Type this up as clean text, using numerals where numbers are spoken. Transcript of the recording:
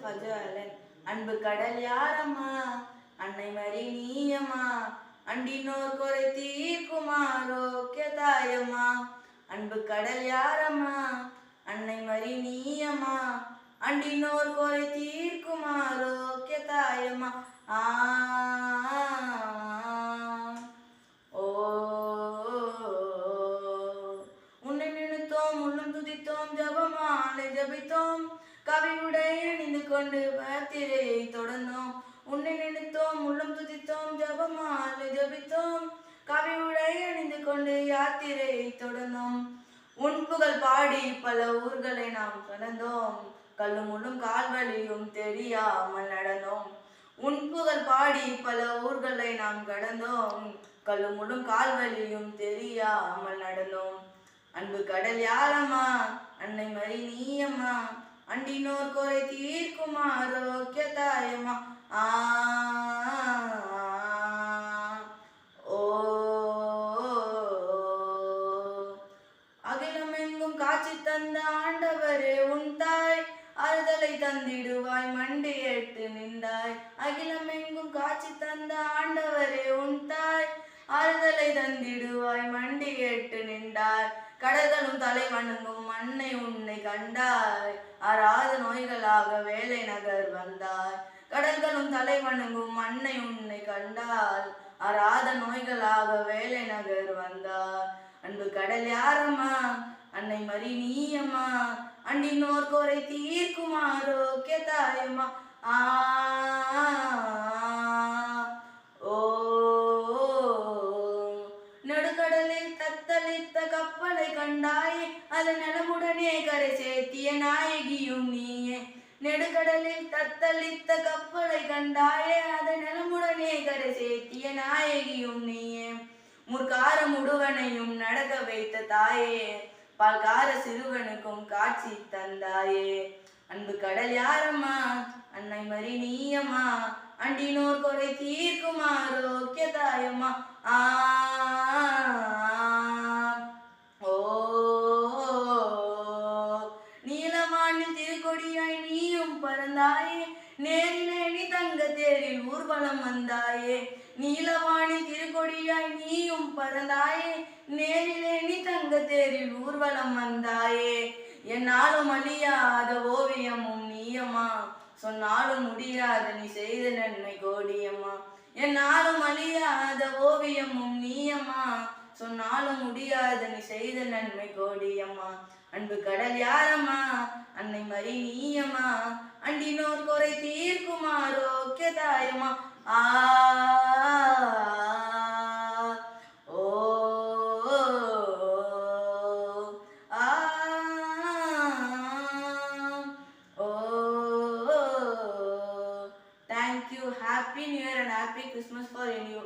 பஜாலன். அன்பு கடல் யாரம்மா அன்னை மறி நீயம்மா, அண்டினோர் குறை தீர்க்குமா ரோக்கிய தாயம்மா. அன்பு கடல் யாரம்மா அன்னை மறி நீயம்மா, அண்டினோர் குறை தீர்க்குமா ரோக்கிய தாயம்மா. ஆ ஓ உன்னை நினைத்தோம் உள்ளம் துதித்தோம் ஜபமாலை ஜபித்தோம், கவி உடை அணிந்து கொண்டு யாத்திரையை தொடர்ந்தோம். உன்னை நினைத்தோம் உள்ளம் துதித்தோம் ஜபமாலை ஜபித்தோம், கவி உடை அணிந்து கொண்டு யாத்திரையை தொடர்ந்தோம். உன் புகழ் பாடி பல ஊர்களை நாம் கடந்தோம், கல்லு முள்ளும் கால்வழியும் தெரியாமல் நடந்தோம். உன் புகழ் பாடி பல ஊர்களை நாம் கடந்தோம், கல்லு முள்ளும் கால்வழியும் தெரியாமல் நடந்தோம். அன்பு கடல் யாரம்மா அன்னை மறி நீயம்மா, அண்டினோர் குறை தீர்க்குமா ரோக்கிய தாயம்மா. ஆ ஓ அகிலமெங்கும் காட்சி தந்த ஆண்டவரே உன் தாய், ஆறுதலை தந்திடுவாய் மண்டியேட்டு நின்றாய். அகிலமெங்கும் காட்சி தந்த ஆண்டவரே உன் தாய், ஆறுதலை தந்திடுவாய் மண்டியேட்டு நின்றாய். கடல்களும் தலை வணங்கும் மண்ணை உன்னை கண்டாய், ஆறாத நோய்களாக வேலை நகர் வந்தாய். கடல்களும் தலை வணங்கும் மண்ணை உன்னை கண்டால், ஆறாத நோய்களாக வேலை நகர் வந்தாய். அன்பு கடல் யாரம்மா அன்னை மறி நீயம்மா, அண்டினோர் குறை தீர்க்குமா ரோக்கிய தாயம்மா. ஆ ஓ நடுக்கடலில் தத்தளித்த கப்பலை கண்டாயே, அது நலமுடனே கரை சேர்த்திய நாயகியும் நீயே. நெடுக்கடலில் தத்தளித்த கப்பலை கண்டாயே, அதை நலமுடனே கரை சேர்த்திய நாயகியும் நீயே. முற்கார முடுவனையும் நடக்க வைத்த தாயே, பால்கார சிறுவனுக்கும் காட்சி தந்தாயே. அன்பு கடல் யாரம்மா அன்னை மறி நீயம்மா, அண்டினோர் குறை தீர்க்குமா ரோக்கிய தாயம்மா. ஆ ஓ நீலவானில் திருக்கொடியாய் நீயும் பறந்தாயே, நேரிலே நீ தங்க தேரில் ஊர்வலம் வந்தாயே. நீலவானில் திருக்கொடியாய் நீயும் பறந்தாயே, நேரிலே நீ தங்க தேரில் ஊர்வலம் வந்தாயே. என்னாலும் அழியாத ஓவியமும் நீயம்மா, சொன்னாலும் முடியாத நீ செய்த நன்மை கோடியம்மா. என்னாலும் அழியாத ஓவியமும் நீயம்மா, சொன்னாலும் முடியாத நீ செய்த நன்மை கோடியம்மா. அன்பு கடல் யாரம்மா அன்னை மறி நீயம்மா, அண்டினோர் குறை தீர்க்குமா ரோக்கிய தாயம்மா. ஆ ஓ ஆ ஓ Thank you. Happy New Year and Happy Christmas for you.